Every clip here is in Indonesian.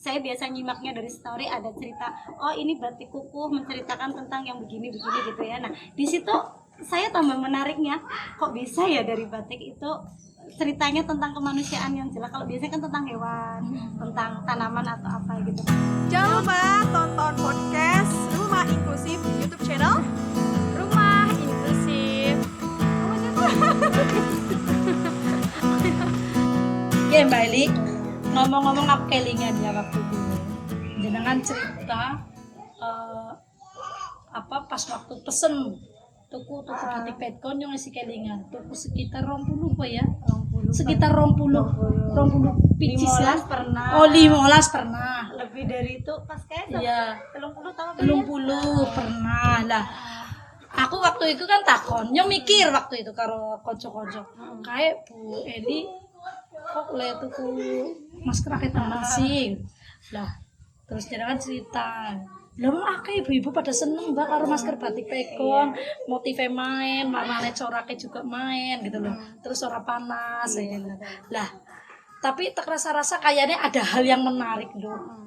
saya biasa nyimaknya dari story ada cerita, oh ini batik kukuh menceritakan tentang yang begini-begini gitu ya. Nah di situ saya tambah menariknya, kok bisa ya dari batik itu ceritanya tentang kemanusiaan yang jelas. Kalau biasanya kan tentang hewan, tentang tanaman atau apa gitu. Jangan lupa tonton podcast Rumah Inklusif di YouTube channel Rumah Inklusif. Oke Mbak Eli, ngomong-ngomong aku kelingan ya waktu itu jenengan cerita pas waktu pesen tuku batik petkon yang isi kelingan tuku sekitar 20 apa ya? Sekitar 20 picis ya. 15 pernah. Oh 15 pernah. Lebih dari itu pas kayak Iya. 30 tahun 30 pernah lah. Aku waktu itu kan takon, yang mikir waktu itu karo konco-konco. Kayak Bu Eli kok lihat tuku masker akeh teman sih. Lah, terus jenengan cerita. Lah akeh ibu-ibu pada seneng Mbak karo masker batik pekon, motifnya main, warnanya coraknya juga main gitu loh. Terus ora panas ya. Lah, tapi tak rasa-rasa kayaknya ada hal yang menarik loh.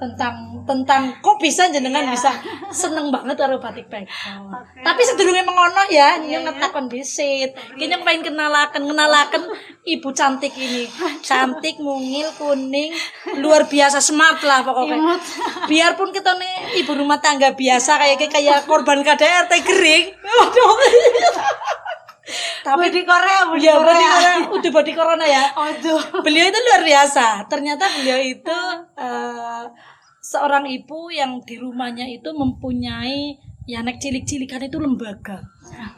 Tentang kok bisa jenengan bisa seneng banget karo batik pekon. Tapi sedurunge mengono ya, yang ngetakon disit. Kayaknya pengen kenalaken ibu cantik ini. Cantik, mungil, kuning, luar biasa smart lah pokoknya. Biarpun kita nih ibu rumah tangga biasa kayak korban KDRT gering. Waduh. Tapi di Korea, udah body corona ya. Beliau itu luar biasa. Ternyata beliau itu seorang ibu yang di rumahnya itu mempunyai ya anak cilik-cilikan itu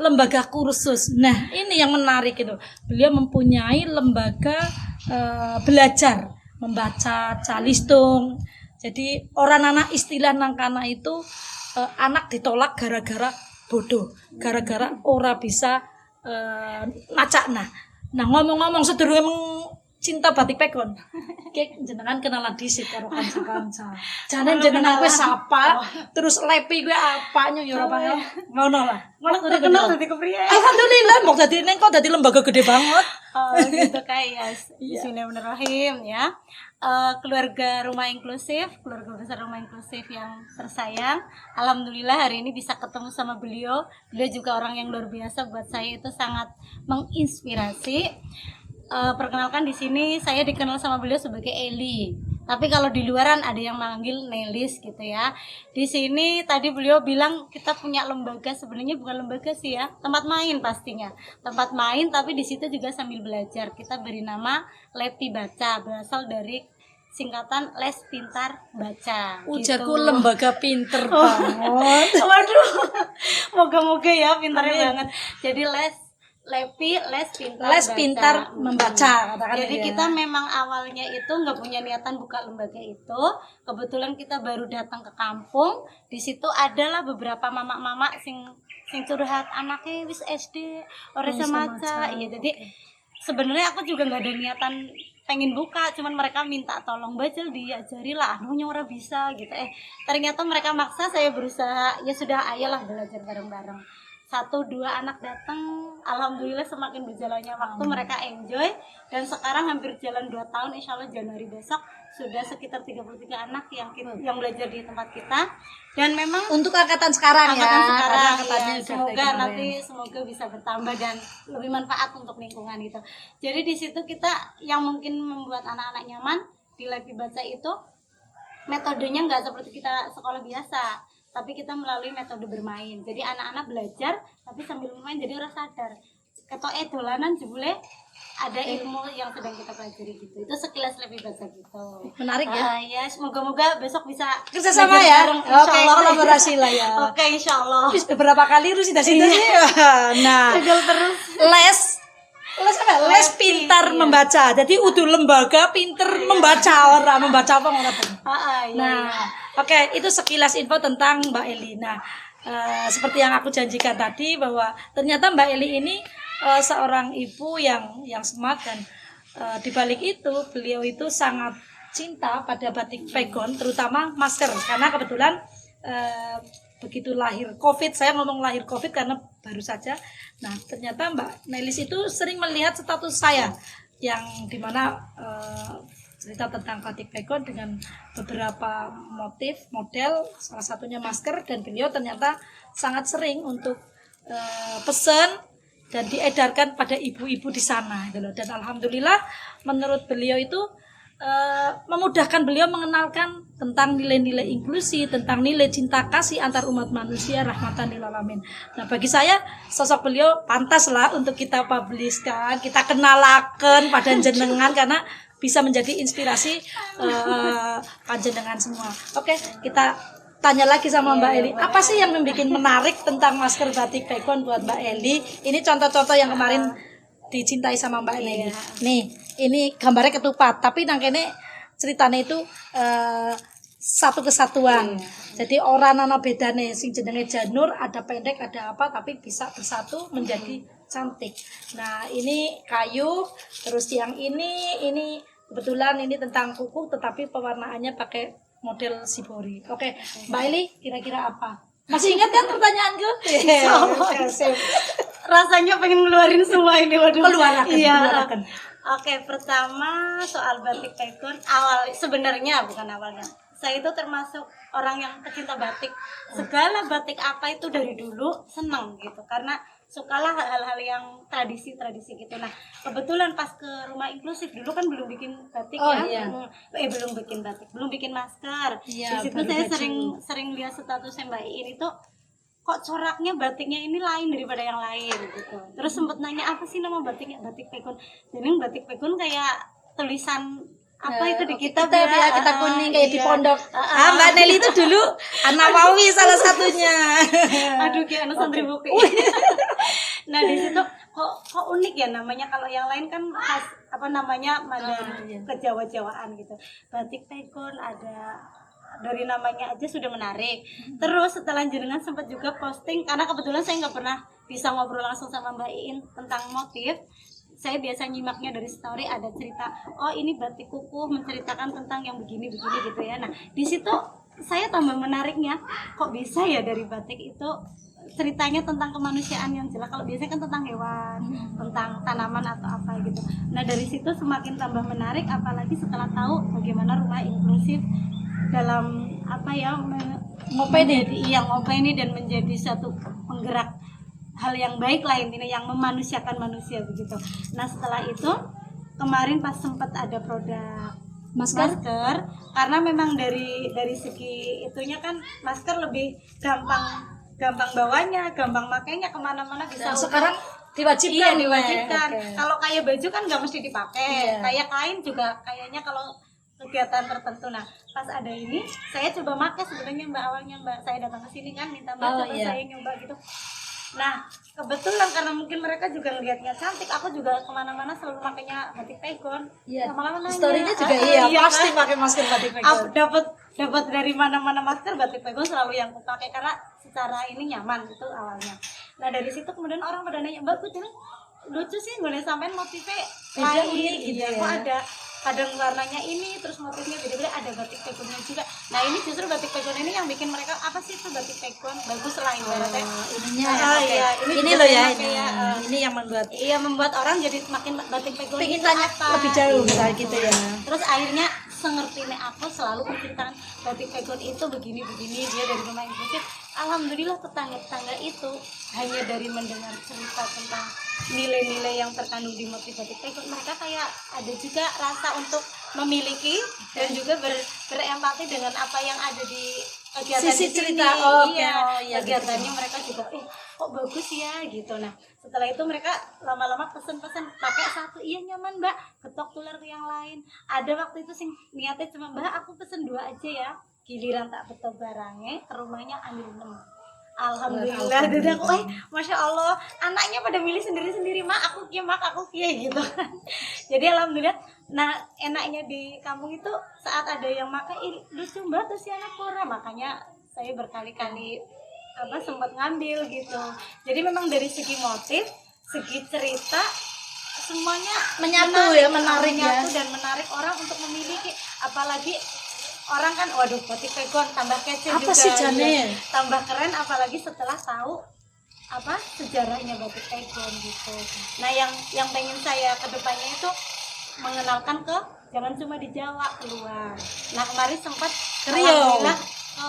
lembaga kursus. Nah ini yang menarik itu, beliau mempunyai lembaga belajar membaca calistung. Jadi orang anak istilah nangkana itu anak ditolak gara-gara bodoh, gara-gara ora bisa ngacak. Nah ngomong-ngomong sedurunge cinta batik pekon. Kayak jenengan kenalan dhisik karo kanca-kanca. Jane jenengan kowe sapa, terus lepi kowe apa yo ora paham. Ngono lah. Ngono kenal dadi kepriye. Alhamdulillah mbok dadi ning kok dadi lembaga gede banget. Oh gitu kayak Bismillahirrahmanirrahim ya. Keluarga Rumah Inklusif, keluarga besar Rumah Inklusif yang tersayang, alhamdulillah hari ini bisa ketemu sama beliau. Beliau juga orang yang luar biasa, buat saya itu sangat menginspirasi. Perkenalkan di sini saya dikenal sama beliau sebagai Eli. Tapi kalau di luaran ada yang manggil Nelis gitu ya. Di sini tadi beliau bilang kita punya lembaga, sebenarnya bukan lembaga sih ya, tempat main pastinya. Tempat main tapi di situ juga sambil belajar. Kita beri nama Lepi Baca, berasal dari singkatan Les Pintar Baca. Ujarku gitu. lembaga pinter banget. Waduh. Moga-moga ya pintarnya banget. Jadi Lepi Les Pintar membaca katakan. Jadi ya. kita memang awalnya itu nggak punya niatan buka lembaga itu. Kebetulan kita baru datang ke kampung. Di situ adalah beberapa mama-mama sing curhat anaknya wis SD ora maca. Iya, jadi sebenarnya aku juga nggak ada niatan pengen buka, cuman mereka minta tolong Bajel diajari lah, anunya ora bisa gitu. Ternyata mereka maksa, saya berusaha, ya sudah ayolah belajar bareng-bareng. 1-2 anak datang, alhamdulillah semakin berjalannya waktu mereka enjoy, dan sekarang hampir jalan 2 tahun, insya Allah Januari besok sudah sekitar 33 anak yang belajar di tempat kita. Dan memang untuk angkatan sekarang sekarang ya, semoga bisa bertambah dan lebih manfaat untuk lingkungan gitu. Jadi di situ kita yang mungkin membuat anak-anak nyaman di Lepi Baca itu metodenya nggak seperti kita sekolah biasa, tapi kita melalui metode bermain. Jadi anak-anak belajar tapi sambil bermain, jadi orang sadar ketok dolanan jebule ada ilmu yang sedang kita pelajari gitu. Itu sekilas Lepi Baca gitu. Menarik ya. Ya semoga besok bisa kerjasama ya. Oke, kolaborasi lah ya. Oke, insyaallah. Beberapa kali harus sih. Nah, terus les apa? Les pintar membaca. Jadi udah lembaga pinter membaca apa ora. Nah, oke, itu sekilas info tentang Mbak Eli. Nah, seperti yang aku janjikan tadi bahwa ternyata Mbak Eli ini seorang ibu yang smart, dan di balik itu beliau itu sangat cinta pada batik pekon, terutama masker, karena kebetulan begitu lahir COVID, saya ngomong lahir COVID karena baru saja. Nah ternyata Mbak Nelis itu sering melihat status saya yang dimana cerita tentang batik pegon dengan beberapa motif model, salah satunya masker, dan beliau ternyata sangat sering untuk pesen dan diedarkan pada ibu-ibu di sana gitu loh. Dan alhamdulillah menurut beliau itu memudahkan beliau mengenalkan tentang nilai-nilai inklusi, tentang nilai cinta kasih antar umat manusia, rahmatan lil alamin. Nah, bagi saya sosok beliau pantas lah untuk kita publishkan, kita kenalaken pada jenengan karena bisa menjadi inspirasi panjenengan semua. Oke, kita tanya lagi sama Mbak Eli, apa sih yang membuat menarik tentang masker batik pegon buat Mbak Eli? Ini contoh-contoh yang kemarin dicintai sama Mbak Eli. Nih, ini gambarnya ketupat, tapi nangkene ceritanya itu satu kesatuan. Jadi orang ana bedane, sing jenenge janur ada pendek ada apa, tapi bisa bersatu menjadi cantik. Nah, ini kayu, terus yang ini kebetulan ini tentang kuku, tetapi pewarnaannya pakai model shibori. Oke, Mbak Eli kira-kira apa? Masih ingat kan pertanyaanku? Rasanya pengen ngeluarin semua ini, waduh. Keluarkan. Iya. Oke, pertama soal batik pegon, sebenarnya bukan awalnya. Saya itu termasuk orang yang pecinta batik. Segala batik apa itu dari dulu seneng gitu, karena sukalah hal-hal yang tradisi-tradisi gitu. Nah, kebetulan pas ke rumah inklusif dulu kan belum bikin batik belum bikin batik, belum bikin masker. Iya, di situ saya sering lihat statusnya Mbak Iin itu, kok coraknya batiknya ini lain daripada yang lain gitu. Terus sempat nanya apa sih nama batiknya, batik pegon. Jadi batik pegon kayak tulisan apa itu di kitab ya, kita kuning kayak di iya. pondok. Mbak Nelly itu dulu Nawawi salah satunya. Aduh, kayak anu santri buku. Nah, di situ kok unik ya namanya. Kalau yang lain kan khas apa namanya Mandarin kejawa-jawaan gitu. Batik pegon ada dari namanya aja sudah menarik. Terus setelah jenengan sempat juga posting, karena kebetulan saya nggak pernah bisa ngobrol langsung sama Mbak Iin tentang motif. Saya biasa nyimaknya dari story, ada cerita, oh ini batik kukuh menceritakan tentang yang begini-begini gitu ya. Nah, di situ saya tambah menariknya, kok bisa ya dari batik itu ceritanya tentang kemanusiaan yang jelas. Kalau biasanya kan tentang hewan, tentang tanaman atau apa gitu. Nah, dari situ semakin tambah menarik, apalagi setelah tahu bagaimana rumah inklusif dalam apa ya ngopeni dan menjadi satu penggerak hal yang baik lah, intinya yang memanusiakan manusia begitu. Nah, setelah itu kemarin pas sempat ada produk masker karena memang dari segi itunya kan masker lebih gampang bawanya, gampang makainya, kemana-mana bisa. Nah, sekarang diwajibkan. Okay. Kalau kayak baju kan nggak mesti dipakai, kayak kain juga kayaknya kalau kegiatan tertentu. Nah, pas ada ini saya coba pakai sebenarnya Mbak, awalnya Mbak saya datang ke sini kan minta Mbak saya nyoba gitu. Nah, kebetulan karena mungkin mereka juga ngelihatnya cantik, aku juga kemana-mana selalu makainya batik pegon. Lama-lama nanya. Story-nya juga pasti kan? pakai masker batik pegon. Dapat dari mana-mana masker batik pegon selalu yang aku pakai karena secara ini nyaman itu awalnya. Nah, dari situ kemudian orang pada nanya, Mbak, kok lucu sih ngeliat sampean motifnya lain gitu ya. Kok ada kadang warnanya ini, terus motifnya beda-beda, ada batik pegonnya juga. Nah, ini justru batik pegon ini yang bikin mereka, apa sih itu batik pegon? Bagus lah ibaratnya. Ini loh ya, ini yang membuat orang jadi makin batik pegon. Pengen tanya lebih jauh misalnya gitu ya. Terus akhirnya sengertinya aku selalu menceritakan batik pegon itu begini-begini, dia dari rumah inklusif. Alhamdulillah tetangga-tetangga itu hanya dari mendengar cerita tentang nilai-nilai yang terkandung di motif batik pegon, mereka kayak ada juga rasa untuk memiliki dan juga berempati dengan apa yang ada di kegiatan sisi di sini. cerita. Kegiatannya gitu. Mereka juga kok bagus ya gitu. Nah, setelah itu mereka lama-lama pesen-pesen pakai satu, iya nyaman Mbak, ketok tular ke yang lain. Ada waktu itu sing niatnya cuma Mbak aku pesen 2 aja ya, giliran tak betul barangnya ke rumahnya ambil 6. Alhamdulillah, jadi aku, masya Allah, anaknya pada milih sendiri-sendiri, mak aku kia gitu kan. Jadi alhamdulillah. Nah, enaknya di kampung itu saat ada yang makai, lucu Mbak tuh si anak pura, makanya saya berkali-kali sempat ngambil gitu. Jadi memang dari segi motif, segi cerita, semuanya menarik dan menarik orang untuk memiliki, apalagi orang kan waduh batik pegon tambah kece apa juga sih ya, tambah keren apalagi setelah tahu sejarahnya batik pegon gitu. Nah, yang pengen saya kedepannya itu mengenalkan ke jangan cuma di Jawa, keluar. Nah kemarin sempat Ke Riau. alhamdulillah ke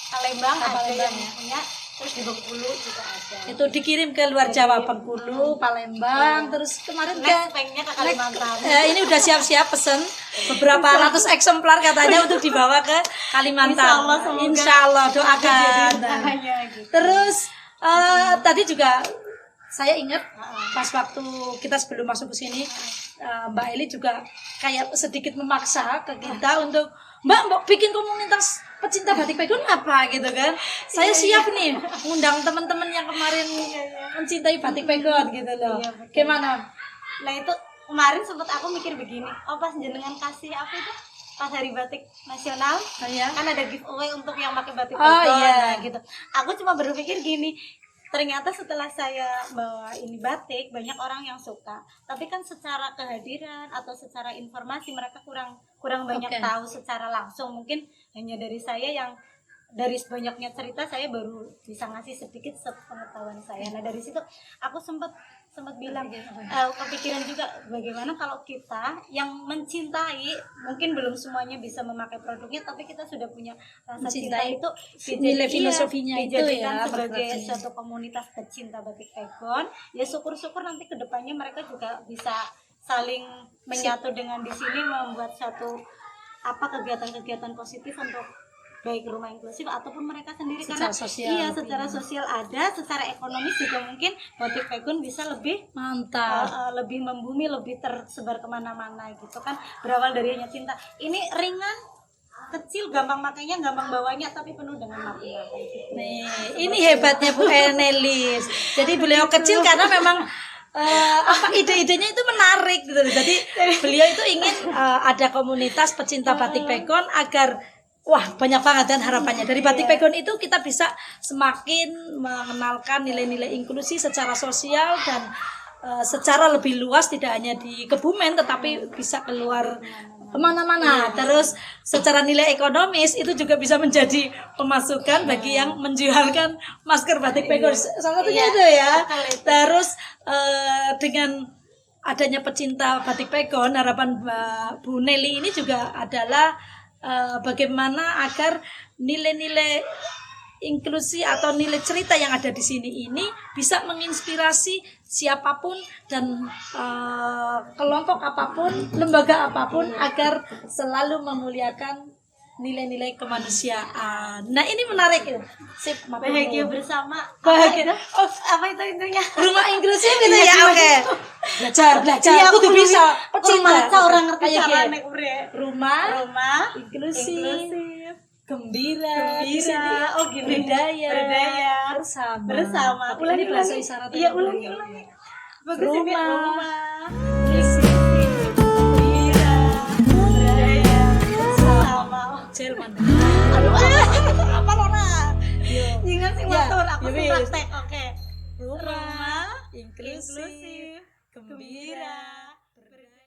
Palembang ada Palembang, yang punya, terus di Bengkulu juga ada. Itu dikirim ke luar Jawa, Bengkulu, Palembang, terus kemarin Next ke pengennya ke Kalimantan. ini udah siap-siap pesen beberapa ratus eksemplar katanya untuk dibawa ke Kalimantan. Insya Allah, semoga. Insya Allah, doakan. Hanya gitu. Terus tadi juga saya ingat pas waktu kita sebelum masuk ke sini, Mbak Eli juga kayak sedikit memaksa ke kita untuk Mbak bikin komunitas pecinta batik pegon apa gitu kan. Saya siap nih ngundang teman-teman yang kemarin mencintai batik pegon gitu loh. Iya, betul. Gimana? Nah itu kemarin sempat aku mikir begini, oh pas jenengan kasih apa itu pas hari batik nasional Iya. kan ada giveaway untuk yang pakai batik Oh, pegon, iya. nah, gitu. Aku cuma berpikir gini, ternyata setelah saya bawa ini batik banyak orang yang suka, tapi kan secara kehadiran atau secara informasi mereka kurang banyak Oke. tahu secara langsung. Mungkin hanya dari saya yang dari banyaknya cerita saya baru bisa ngasih sedikit sepengetahuan saya. Nah dari situ aku sempat bilang kepikiran juga bagaimana kalau kita yang mencintai, mungkin belum semuanya bisa memakai produknya, tapi kita sudah punya rasa cinta Mencintai itu nilai filosofinya itu dijadikan ya, sebagai filosofinya. suatu komunitas pecinta batik pegon. Ya syukur-syukur nanti kedepannya mereka juga bisa saling menyatu dengan di sini, membuat suatu kegiatan-kegiatan positif untuk baik rumah inklusif ataupun mereka sendiri, Secara karena sosial, iya secara sosial ada, secara ekonomis juga mungkin batik pegon bisa lebih Mantap. lebih membumi, lebih tersebar kemana-mana gitu kan, berawal dari hanya cinta. Ini ringan, kecil, gampang makainya, gampang bawanya, tapi penuh dengan makna gitu. Nih, ini hebatnya Bu Enelis. Jadi beliau kecil karena memang ide-idenya itu menarik gitu. Jadi beliau itu ingin ada komunitas pecinta batik pegon agar banyak banget dan harapannya dari batik pegon itu kita bisa semakin mengenalkan nilai-nilai inklusi secara sosial dan secara lebih luas, tidak hanya di Kebumen tetapi bisa keluar kemana-mana. Terus secara nilai ekonomis itu juga bisa menjadi pemasukan bagi yang menjualkan masker batik pegon, salah satunya itu ya. Terus dengan adanya pecinta batik pegon, harapan Bu Nelly ini juga adalah bagaimana agar nilai-nilai inklusi atau nilai cerita yang ada di sini ini bisa menginspirasi siapapun dan kelompok apapun, lembaga apapun agar selalu memuliakan nilai-nilai kemanusiaan. Nah ini menarik ya. Sip, Bahagia bersama. Bahagia. Oh, apa itu intinya? Rumah inklusif gitu ya. Oke. Belajar. Iya, Aku tuh bisa. Rumah orang ngerti Ayo, cara Ki. nek ure. Rumah Inklusif. gembira, di sini. Gembira. Oh gini. Berdaya Bersama. Tapi ini bahasa isyarat. Iya, ulangi. Bagus ini. Rumah. Gembira. Berdaya. Bersama. Jerman. Aduh, apa Lora? Ingat sih Ya, motor aku ya, sih wis. praktek. Oke. Rumah Inklusif. inklusif, gembira.